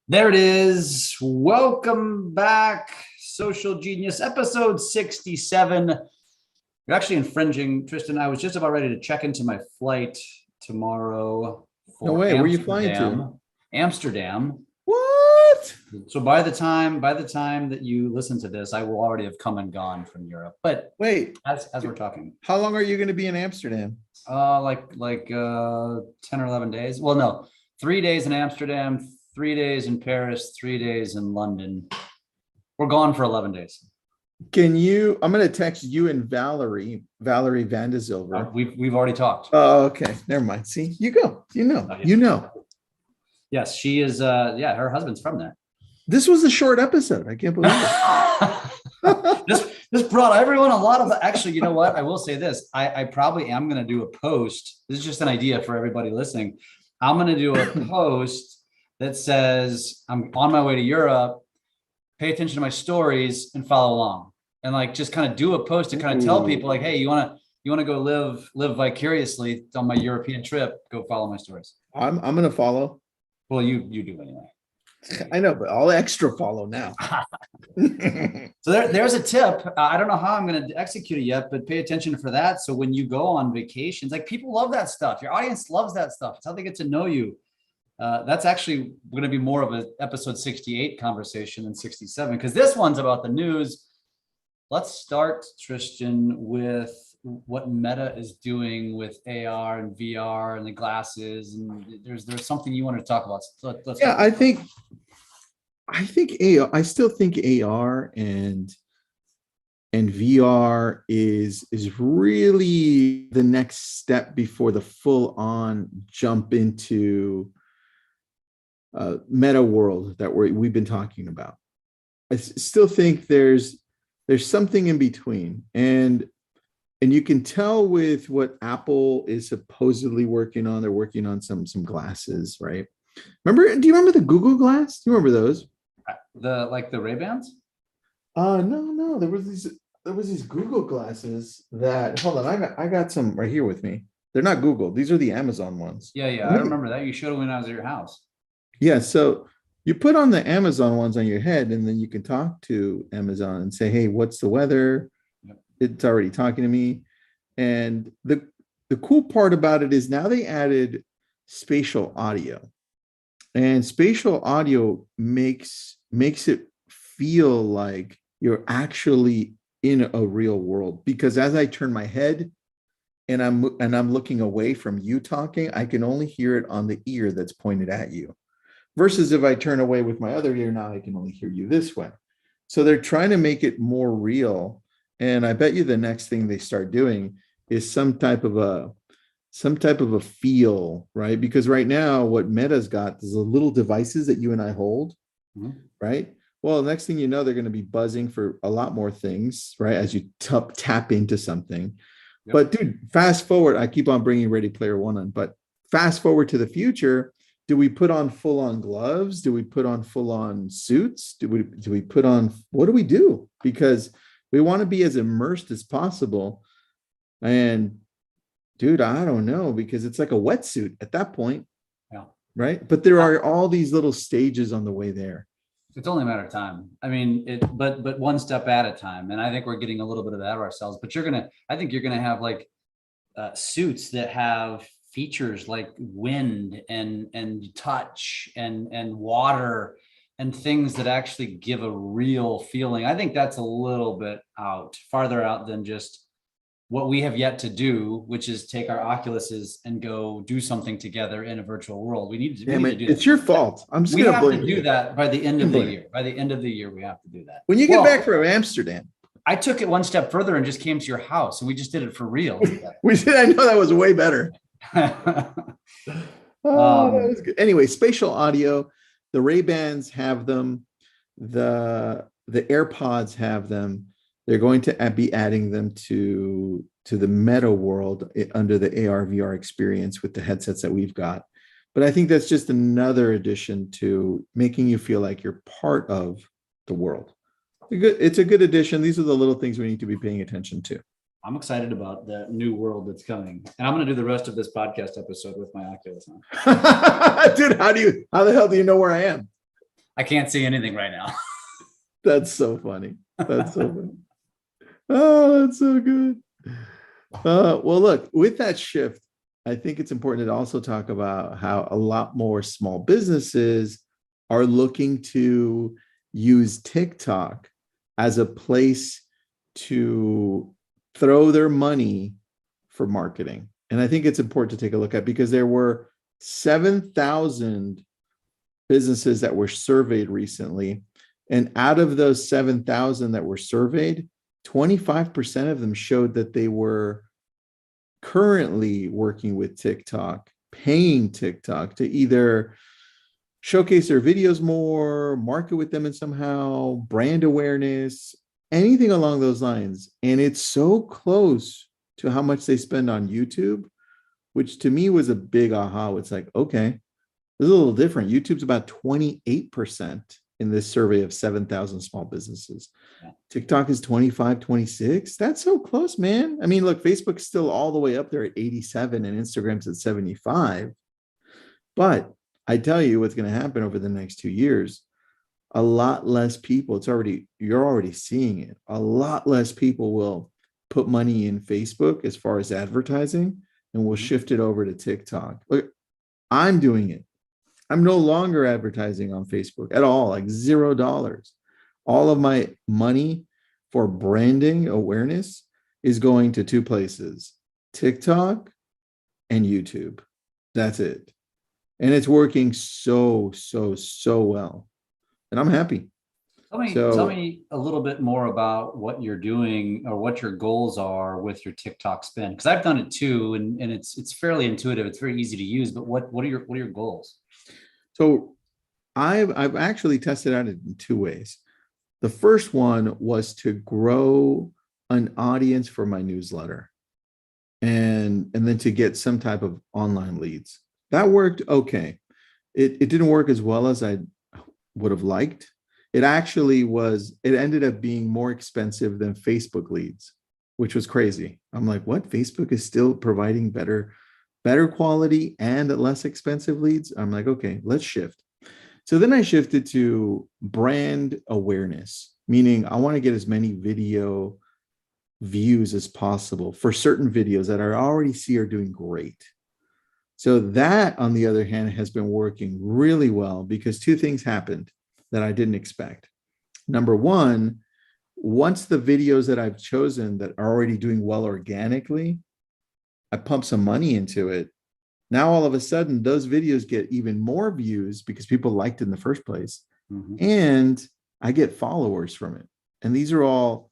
There it is. Welcome back, Social Genius, episode 67. You're actually infringing, Tristan. I was just about ready to check into my flight tomorrow for No way. Where are you flying to? Amsterdam. What? So by the time that you listen to this, I will already have come and gone from Europe. But Wait, as we're talking, how long are you going to be in Amsterdam? like 10 or 11 days. Well, no, 3 days in Amsterdam, 3 days in Paris, 3 days in London. We're gone for 11 days. I'm going to text you and Valerie Van de Zilver. We've already talked. Oh, okay. Never mind. See, you go. You know. Yes, she is. Her husband's from there. This was a short episode. I can't believe it. This brought everyone a lot of. Actually, you know what? I will say this. I probably am going to do a post. This is just an idea for everybody listening. I'm going to do a post that says I'm on my way to Europe. Pay attention to my stories and follow along, and like just kind of do a post to kind of tell people like, hey, you want to go live vicariously on my European trip? Go follow my stories. I'm going to follow. Well, you do anyway. I know, but I'll extra follow now. So there's a tip. I don't know how I'm going to execute it yet, but pay attention for that. So when you go on vacations, like people love that stuff. Your audience loves that stuff. It's how they get to know you. That's actually going to be more of an episode 68 conversation than 67, because this one's about the news. Let's start, Tristan, with what Meta is doing with AR and VR and the glasses. And there's something you want to talk about. So let's I think AR. I still think AR and VR is really the next step before the full-on jump into meta world that we've been talking about. I still think there's something in between, and you can tell with what Apple is supposedly working on. They're working on some glasses, right? Do you remember the Google Glass? Do you remember those? The Ray-Bans? No. There was these Google glasses that, hold on, I got some right here with me. They're not Google. These are the Amazon ones. Yeah. I remember that. You showed it when I was at your house. Yeah, so you put on the Amazon ones on your head, and then you can talk to Amazon and say, hey, what's the weather? Yep. It's already talking to me. And the cool part about it is now they added spatial audio. And spatial audio makes it feel like you're actually in a real world, because as I turn my head and I'm looking away from you talking, I can only hear it on the ear that's pointed at you. Versus if I turn away with my other ear, now I can only hear you this way. So they're trying to make it more real. And I bet you the next thing they start doing is some type of a feel, right? Because right now what Meta's got is the little devices that you and I hold, right? Well, the next thing you know, they're going to be buzzing for a lot more things, right? As you tap into something. Yep. But dude, fast forward, I keep on bringing Ready Player One on, but fast forward to the future. Do we put on full-on gloves? Do we put on full-on suits? Do we put on, what do we do? Because we want to be as immersed as possible. And dude, I don't know, because it's like a wetsuit at that point. Yeah. Right. But there are all these little stages on the way there. It's only a matter of time. I mean, but one step at a time. And I think we're getting a little bit of that of ourselves, but I think you're going to have like suits that have features like wind and touch and water and things that actually give a real feeling. I think that's a little bit farther out than just what we have yet to do, which is take our Oculuses and go do something together in a virtual world. We need to do that. It's your fault. I'm just going to blame you. We have to do that by the end of the year. By the end of the year, we have to do that. When you get back from Amsterdam. I took it one step further and just came to your house, and we just did it for real. We did. I know that was way better. That was good. Anyway, spatial audio. The Ray-Bans have them. The AirPods have them. They're going to be adding them to the Meta world under the AR VR experience with the headsets that we've got. But I think that's just another addition to making you feel like you're part of the world. It's a good addition. These are the little things we need to be paying attention to. I'm excited about the new world that's coming. And I'm going to do the rest of this podcast episode with my Oculus on. Dude, how the hell do you know where I am? I can't see anything right now. That's so funny. That's so funny. Oh, that's so good. Well, look, with that shift, I think it's important to also talk about how a lot more small businesses are looking to use TikTok as a place to throw their money for marketing. And I think it's important to take a look at, because there were 7,000 businesses that were surveyed recently. And out of those 7,000 that were surveyed, 25% of them showed that they were currently working with TikTok, paying TikTok to either showcase their videos more, market with them in somehow, brand awareness, anything along those lines. And it's so close to how much they spend on YouTube, which to me was a big aha. It's like, okay, this is a little different. YouTube's about 28% in this survey of 7,000 small businesses. Yeah. TikTok is 25, 26. That's so close, man. I mean, look, Facebook's still all the way up there at 87 and Instagram's at 75. But I tell you what's going to happen over the next 2 years. A lot less people, you're already seeing it. A lot less people will put money in Facebook as far as advertising, and will shift it over to TikTok. Look, I'm doing it. I'm no longer advertising on Facebook at all, like $0. All of my money for branding awareness is going to two places, TikTok and YouTube. That's it. And it's working so well. And I'm happy. Tell me a little bit more about what you're doing or what your goals are with your TikTok spend. Because I've done it too, and it's fairly intuitive. It's very easy to use. But what are your goals? So I've actually tested out it in two ways. The first one was to grow an audience for my newsletter, and then to get some type of online leads. That worked okay. It didn't work as well as I would have liked. It ended up being more expensive than Facebook leads, which was crazy. I'm like, what? Facebook is still providing better quality and less expensive leads? I'm like, okay, let's shift. So then I shifted to brand awareness, meaning I want to get as many video views as possible for certain videos that I already see are doing great. So that, on the other hand, has been working really well, because two things happened that I didn't expect. Number one, once the videos that I've chosen that are already doing well organically, I pump some money into it. Now, all of a sudden, those videos get even more views because people liked it in the first place. Mm-hmm. And I get followers from it. And these are all,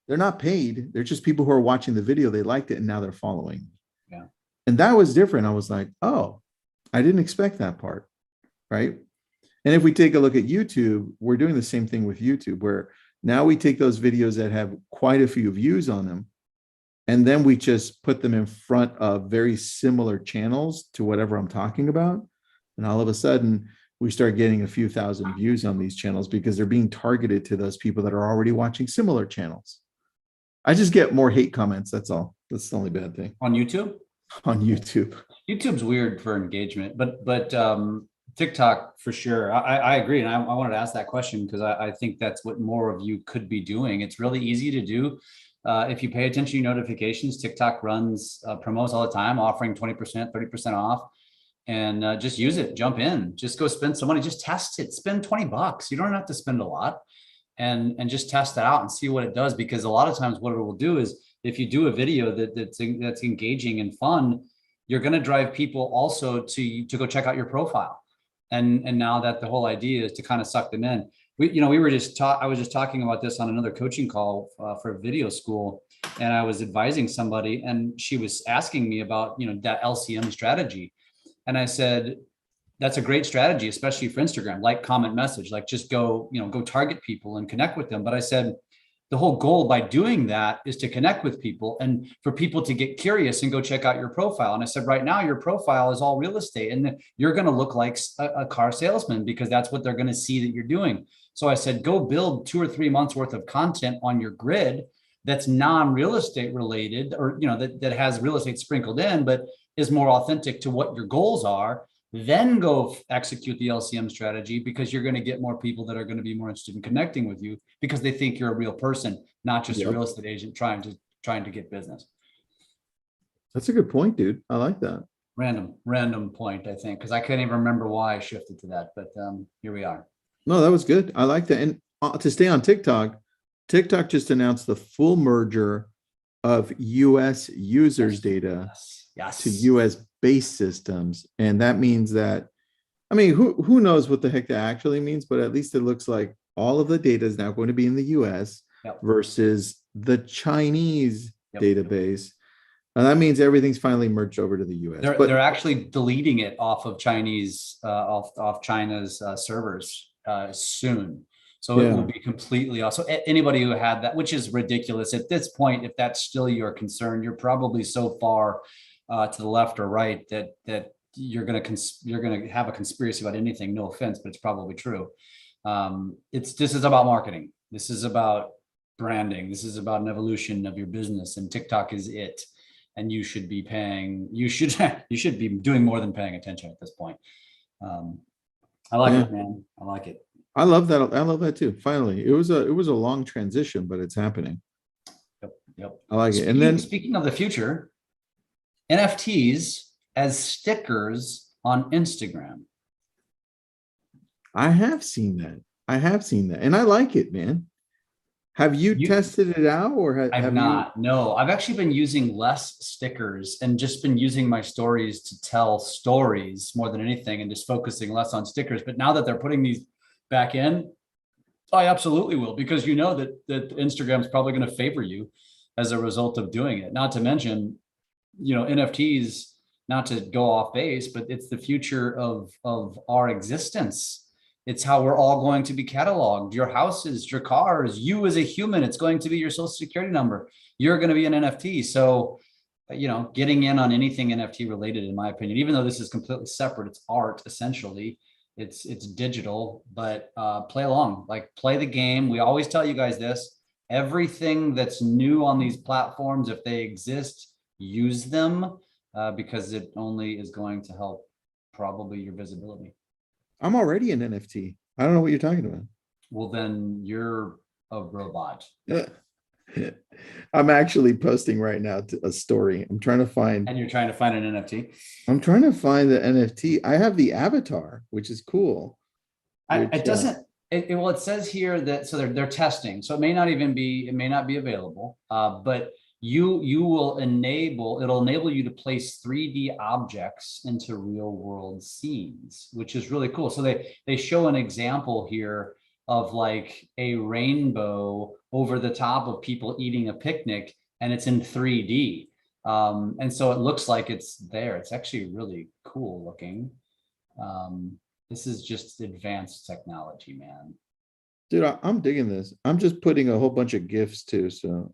they're not paid. They're just people who are watching the video. They liked it and now they're following. Yeah. And that was different. I was like, oh, I didn't expect that part. Right. And if we take a look at YouTube, we're doing the same thing with YouTube, where now we take those videos that have quite a few views on them, and then we just put them in front of very similar channels to whatever I'm talking about. And all of a sudden, we start getting a few thousand views on these channels because they're being targeted to those people that are already watching similar channels. I just get more hate comments. That's all. That's the only bad thing. On YouTube? On YouTube. YouTube's weird for engagement, but TikTok for sure. I agree. And I wanted to ask that question because I think that's what more of you could be doing. It's really easy to do. If you pay attention to your notifications, TikTok runs promos all the time, offering 20%, 30% off, and just use it, jump in, just go spend some money, just test it, spend $20. You don't have to spend a lot, and just test it out and see what it does. Because a lot of times what it will do is, if you do a video that's engaging and fun, you're going to drive people also to go check out your profile. And now that the whole idea is to kind of suck them in. I was just talking about this on another coaching call for a video school, and I was advising somebody, and she was asking me about, that LCM strategy. And I said, that's a great strategy, especially for Instagram, like, comment, message, like, just go target people and connect with them. But I said, the whole goal by doing that is to connect with people and for people to get curious and go check out your profile. And I said, right now, your profile is all real estate, and you're going to look like a car salesman because that's what they're going to see that you're doing. So I said, go build 2 or 3 months worth of content on your grid that's non-real estate related, or, that has real estate sprinkled in, but is more authentic to what your goals are. then go execute the LCM strategy, because you're going to get more people that are going to be more interested in connecting with you because they think you're a real person, not just a real estate agent trying to get business. That's a good point, dude. I like that. Random point, I think, because I can't even remember why I shifted to that, but here we are. No, that was good. I like that. And to stay on TikTok, TikTok just announced the full merger of US users data Yes. to US based systems. And that means that, I mean, who knows what the heck that actually means, but at least it looks like all of the data is now going to be in the US versus the Chinese database. And that means everything's finally merged over to the US. They're actually deleting it off of Chinese, off China's servers soon. So it will be completely off. So anybody who had that, which is ridiculous at this point, if that's still your concern, you're probably so far to the left or right that you're gonna have a conspiracy about anything. No offense, but it's probably true. This is about marketing. This is about branding. This is about an evolution of your business, and TikTok is it. And you should be paying. You should be doing more than paying attention at this point. I like it, man. I like it. I love that. I love that too. Finally, it was a long transition, but it's happening. Yep. I like it. And then speaking of the future, NFTs as stickers on Instagram. I have seen that. And I like it, man. Have you tested it out, or I've not? No, I've actually been using less stickers and just been using my stories to tell stories more than anything, and just focusing less on stickers. But now that they're putting these back in, I absolutely will, because you know that Instagram's probably going to favor you as a result of doing it. Not to mention, NFTs, not to go off base, but it's the future of our existence. It's how we're all going to be cataloged. Your houses, your cars, you as a human, it's going to be your social security number. You're going to be an NFT. So, getting in on anything NFT related, in my opinion, even though this is completely separate, it's art, essentially. It's digital, but play along, play the game. We always tell you guys this: everything that's new on these platforms, if they exist, use them, because it only is going to help probably your visibility. I'm already an NFT. I don't know what you're talking about. Well, then you're a robot. I'm actually posting right now a story. I'm trying to find. And you're trying to find an NFT? I'm trying to find the NFT. I have the avatar, which is cool. It says here that, so they're testing. So it may not be available, but it'll enable you to place 3D objects into real world scenes, which is really cool. So they show an example here of a rainbow over the top of people eating a picnic, and it's in 3D. And so it looks like it's there. It's actually really cool looking. This is just advanced technology, man. Dude, I'm digging this. I'm just putting a whole bunch of GIFs too, so.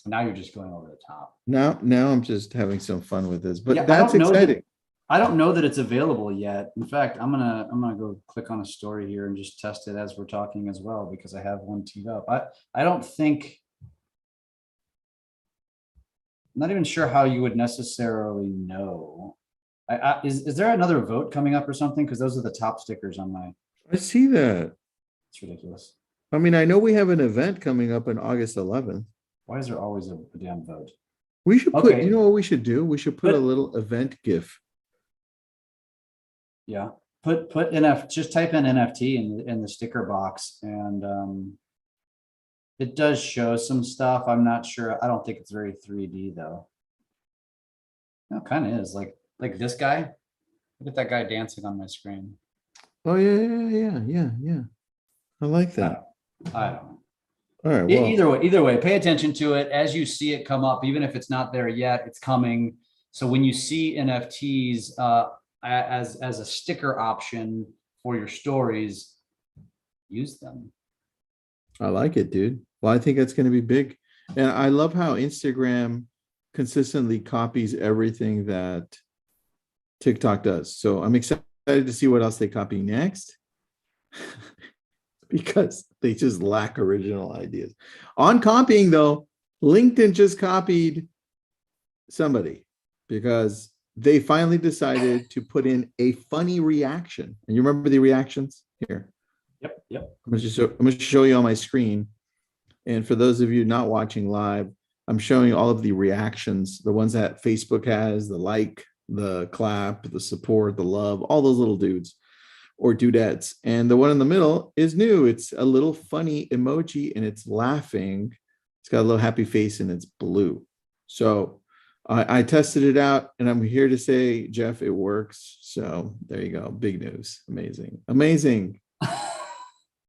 Now you're just going over the top. Now I'm just having some fun with this, but that's exciting. I don't know that it's available yet. In fact, I'm gonna go click on a story here and just test it as we're talking as well, because I have one teed up. I don't think. I'm not even sure how you would necessarily know. Is there another vote coming up or something? Because those are the top stickers on my. I see that. It's ridiculous. I mean, I know we have an event coming up on August 11th. Why is there always a damn vote? We should put, you know what we should do? We should put a little event GIF. Yeah. Put just type in NFT in the sticker box, and it does show some stuff. I'm not sure. I don't think it's very 3D though. No, it kind of is like this guy. Look at that guy dancing on my screen. Oh yeah. I like that. I don't know. All right. Well, Either way, pay attention to it as you see it come up. Even if it's not there yet, it's coming. So when you see NFTs as a sticker option for your stories, use them. I like it, dude. Well, I think that's going to be big, and I love how Instagram consistently copies everything that TikTok does. So I'm excited to see what else they copy next. Because they just lack original ideas. On copying, though, LinkedIn just copied somebody, because they finally decided to put in a funny reaction. And you remember the reactions here? Yep. I'm going to show you on my screen. And for those of you not watching live, I'm showing you all of the reactions, the ones that Facebook has, the like, the clap, the support, the love, all those little dudes or dudettes. And the one in the middle is new. It's a little funny emoji and it's laughing. It's got a little happy face and it's blue. So I tested it out and I'm here to say, Jeff, it works. So there you go. Big news. Amazing.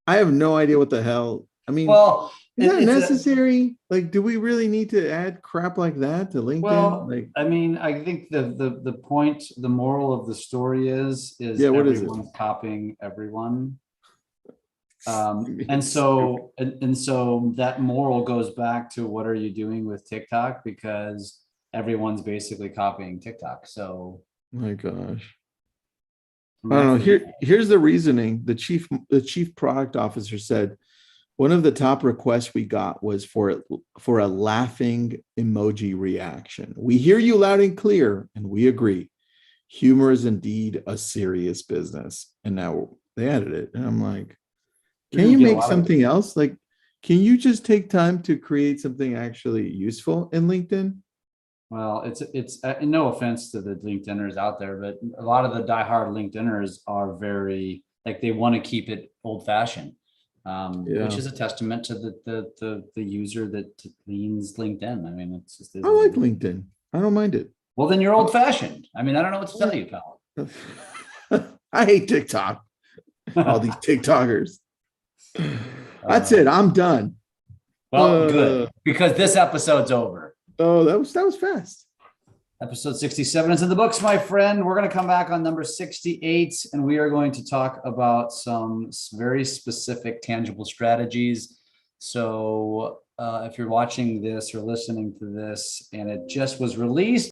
I have no idea what the hell. I mean, Well, is that necessary? Like, do we really need to add crap like that to LinkedIn? Well, like, I mean, I think the point, the moral of the story is Yeah, what is it? everyone's copying everyone. It's And so that moral goes back to what are you doing with TikTok? Because everyone's basically copying TikTok. So my gosh. I don't know. Here's the reasoning. The chief product officer said one of the top requests we got was for a laughing emoji reaction. We hear you loud and clear, and we agree. Humor is indeed a serious business. And now they added it, and I'm like, can you make something else? Like, can you just take time to create something actually useful in LinkedIn? Well, it's no offense to the LinkedIners out there, but a lot of the diehard LinkedIners are very like they want to keep it old fashioned, which is a testament to the user that leans LinkedIn. I mean, it's just I like LinkedIn. I don't mind it. Well, then you're old fashioned. I mean, I don't know what to tell you, pal. I hate TikTok. All these TikTokers. That's it. I'm done. Well, good, because this episode's over. Oh, that was fast. Episode 67 is in the books, my friend. We're going to come back on number 68, and we are going to talk about some very specific tangible strategies. So if you're watching this or listening to this and it just was released,